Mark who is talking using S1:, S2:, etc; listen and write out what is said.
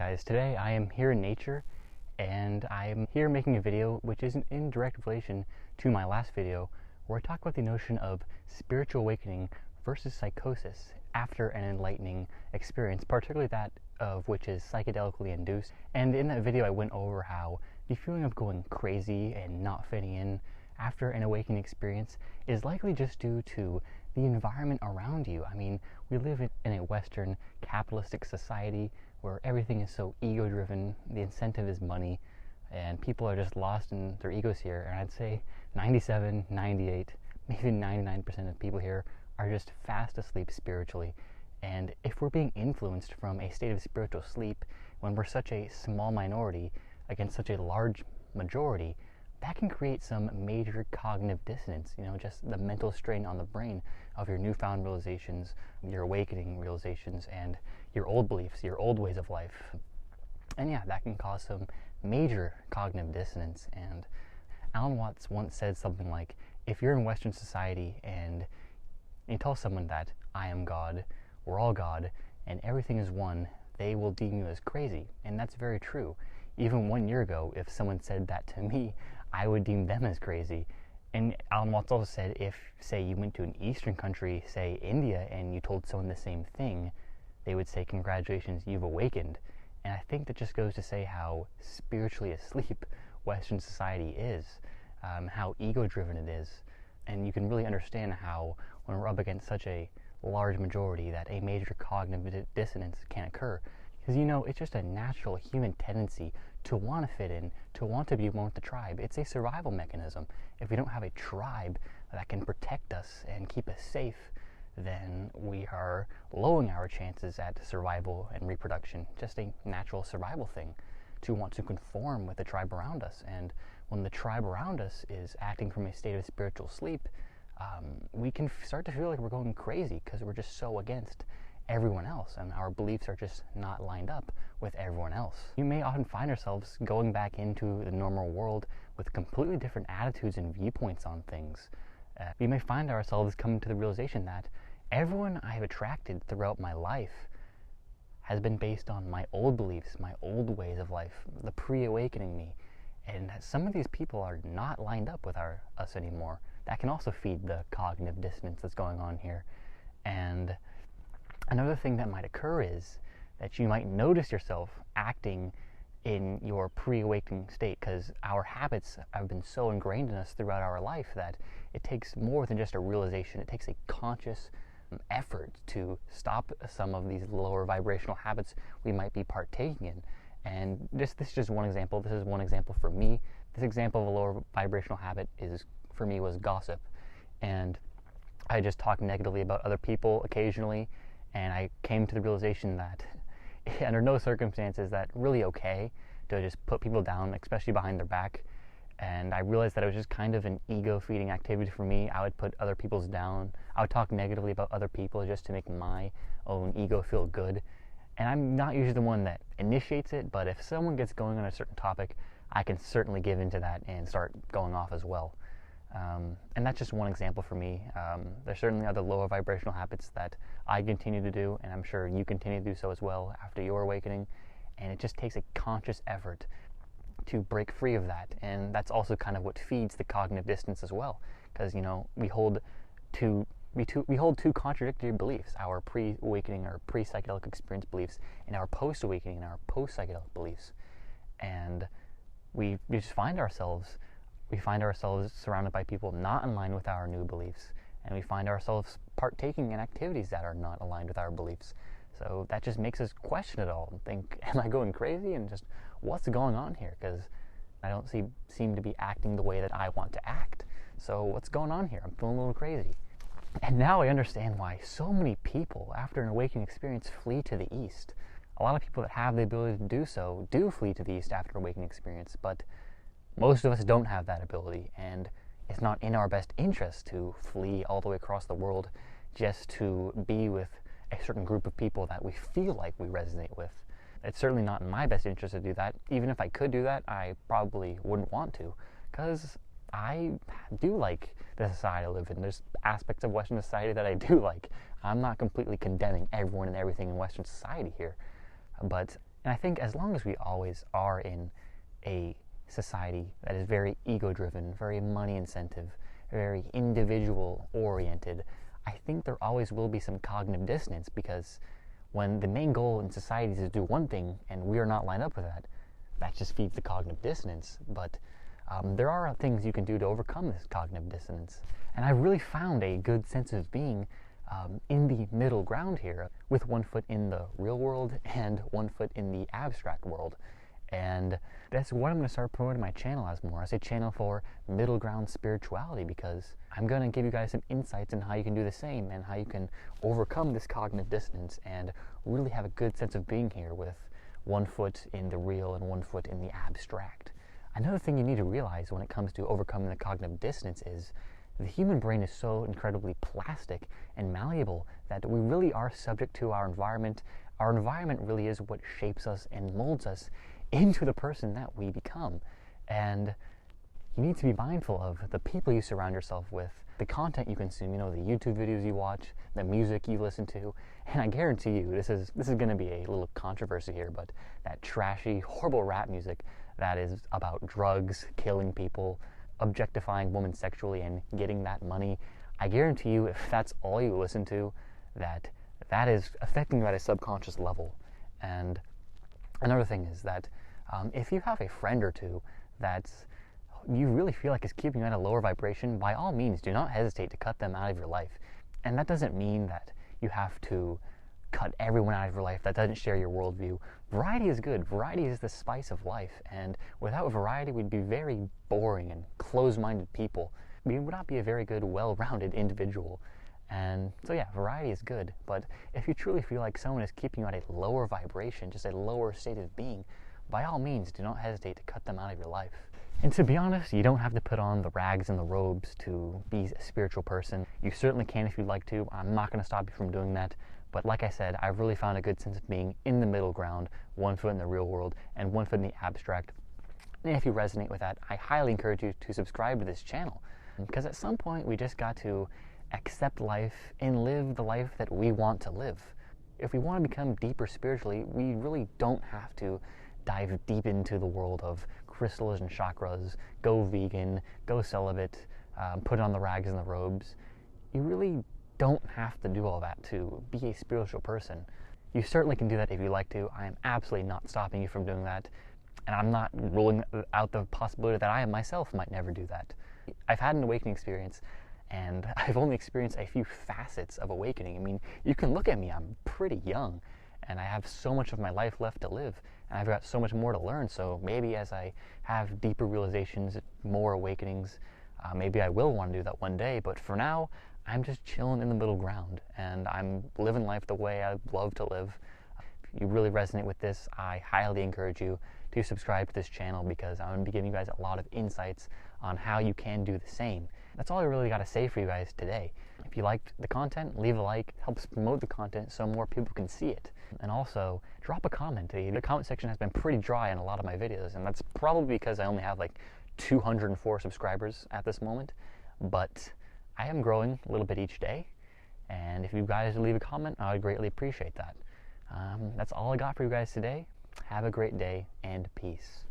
S1: guys, today I am here in nature and I am here making a video which is in direct relation to my last video where I talk about the notion of spiritual awakening versus psychosis after an enlightening experience, particularly that of which is psychedelically induced. And in that video I went over how the feeling of going crazy and not fitting in after an awakening experience is likely just due to the environment around you. I mean, we live in a Western capitalistic society where everything is so ego-driven, the incentive is money, and people are just lost in their egos here. And I'd say 97, 98, maybe 99% of people here are just fast asleep spiritually. And if we're being influenced from a state of spiritual sleep when we're such a small minority against such a large majority, that can create some major cognitive dissonance, just the mental strain on the brain of your newfound realizations, your awakening realizations, and your old beliefs, your old ways of life. And yeah, that can cause some major cognitive dissonance. And Alan Watts once said something like, if you're in Western society and you tell someone that I am God, we're all God, and everything is one, they will deem you as crazy. And that's very true. Even 1 year ago, if someone said that to me, I would deem them as crazy. And Alan Watts also said if, say, you went to an Eastern country, say India, and you told someone the same thing, they would say, congratulations, you've awakened. And I think that just goes to say how spiritually asleep Western society is, how ego-driven it is. And you can really understand how, when we're up against such a large majority, that a major cognitive dissonance can occur. Because, it's just a natural human tendency to want to fit in, to want to be one with the tribe. It's a survival mechanism. If we don't have a tribe that can protect us and keep us safe, then we are lowering our chances at survival and reproduction. Just a natural survival thing to want to conform with the tribe around us. And when the tribe around us is acting from a state of spiritual sleep, we can start to feel like we're going crazy because we're just so against everyone else, and our beliefs are just not lined up with everyone else. You may often find ourselves going back into the normal world with completely different attitudes and viewpoints on things. We may find ourselves coming to the realization that everyone I have attracted throughout my life has been based on my old beliefs, my old ways of life, the pre-awakening me, and some of these people are not lined up with us anymore. That can also feed the cognitive dissonance that's going on here. And another thing that might occur is that you might notice yourself acting in your pre-awakening state, because our habits have been so ingrained in us throughout our life that it takes more than just a realization. It takes a conscious effort to stop some of these lower vibrational habits we might be partaking in. And this is just one example. This is one example for me. This example of a lower vibrational habit for me was gossip. And I just talk negatively about other people occasionally, and I came to the realization that under no circumstances that really okay to just put people down, especially behind their back. And I realized that it was just kind of an ego-feeding activity for me. I would put other people's down. I would talk negatively about other people just to make my own ego feel good. And I'm not usually the one that initiates it, but if someone gets going on a certain topic, I can certainly give into that and start going off as well. And that's just one example for me. There's certainly other lower vibrational habits that I continue to do, and I'm sure you continue to do so as well after your awakening. And it just takes a conscious effort to break free of that. And that's also kind of what feeds the cognitive dissonance as well. Because, we hold two contradictory beliefs: our pre-awakening or pre-psychedelic experience beliefs, and our post-awakening and our post-psychedelic beliefs. And we just find ourselves surrounded by people not in line with our new beliefs, and we find ourselves partaking in activities that are not aligned with our beliefs. So that just makes us question it all and think, am I going crazy? And just, what's going on here? Because I don't seem to be acting the way that I want to act. So what's going on here? I'm feeling a little crazy. And now I understand why so many people, after an awakening experience, flee to the East. A lot of people that have the ability to do so do flee to the East after an awakening experience, but most of us don't have that ability, and it's not in our best interest to flee all the way across the world just to be with a certain group of people that we feel like we resonate with. It's certainly not in my best interest to do that. Even if I could do that, I probably wouldn't want to, because I do like the society I live in. There's aspects of Western society that I do like. I'm not completely condemning everyone and everything in Western society here, but And I think as long as we always are in a society that is very ego-driven, very money-incentive, very individual-oriented, I think there always will be some cognitive dissonance, because when the main goal in society is to do one thing and we are not lined up with that, that just feeds the cognitive dissonance. But there are things you can do to overcome this cognitive dissonance. And I've really found a good sense of being in the middle ground here, with one foot in the real world and one foot in the abstract world. And that's what I'm going to start promoting my channel as more, as a channel for middle ground spirituality, because I'm going to give you guys some insights on how you can do the same and how you can overcome this cognitive dissonance and really have a good sense of being here with one foot in the real and one foot in the abstract. Another thing you need to realize when it comes to overcoming the cognitive dissonance is the human brain is so incredibly plastic and malleable that we really are subject to our environment. Our environment really is what shapes us and molds us into the person that we become. And you need to be mindful of the people you surround yourself with, the content you consume, the YouTube videos you watch, the music you listen to. And I guarantee you, this is going to be a little controversy here, but that trashy, horrible rap music that is about drugs, killing people, objectifying women sexually and getting that money, I guarantee you, if that's all you listen to, that is affecting you at a subconscious level. And another thing is that if you have a friend or two that you really feel like is keeping you at a lower vibration, by all means, do not hesitate to cut them out of your life. And that doesn't mean that you have to cut everyone out of your life that doesn't share your worldview. Variety is good. Variety is the spice of life. And without variety, we'd be very boring and closed-minded people. We would not be a very good, well-rounded individual. And so yeah, variety is good. But if you truly feel like someone is keeping you at a lower vibration, just a lower state of being, by all means, do not hesitate to cut them out of your life. And to be honest, you don't have to put on the rags and the robes to be a spiritual person. You certainly can if you'd like to. I'm not going to stop you from doing that. But like I said, I've really found a good sense of being in the middle ground, one foot in the real world and one foot in the abstract. And if you resonate with that, I highly encourage you to subscribe to this channel. Because at some point, we just got to accept life and live the life that we want to live. If we want to become deeper spiritually, we really don't have to dive deep into the world of crystals and chakras, go vegan, go celibate, put on the rags and the robes. You really don't have to do all that to be a spiritual person. You certainly can do that if you like to. I am absolutely not stopping you from doing that. And I'm not ruling out the possibility that I myself might never do that. I've had an awakening experience, and I've only experienced a few facets of awakening. I mean, you can look at me, I'm pretty young, and I have so much of my life left to live, and I've got so much more to learn. So maybe as I have deeper realizations, more awakenings, maybe I will want to do that one day. But for now, I'm just chilling in the middle ground, and I'm living life the way I love to live. If you really resonate with this, I highly encourage you to subscribe to this channel, because I'm going to be giving you guys a lot of insights on how you can do the same. That's all I really got to say for you guys today. If you liked the content, leave a like. It helps promote the content so more people can see it. And also, drop a comment. The comment section has been pretty dry in a lot of my videos, and that's probably because I only have like 204 subscribers at this moment. But I am growing a little bit each day, and if you guys leave a comment, I would greatly appreciate that. That's all I got for you guys today. Have a great day, and peace.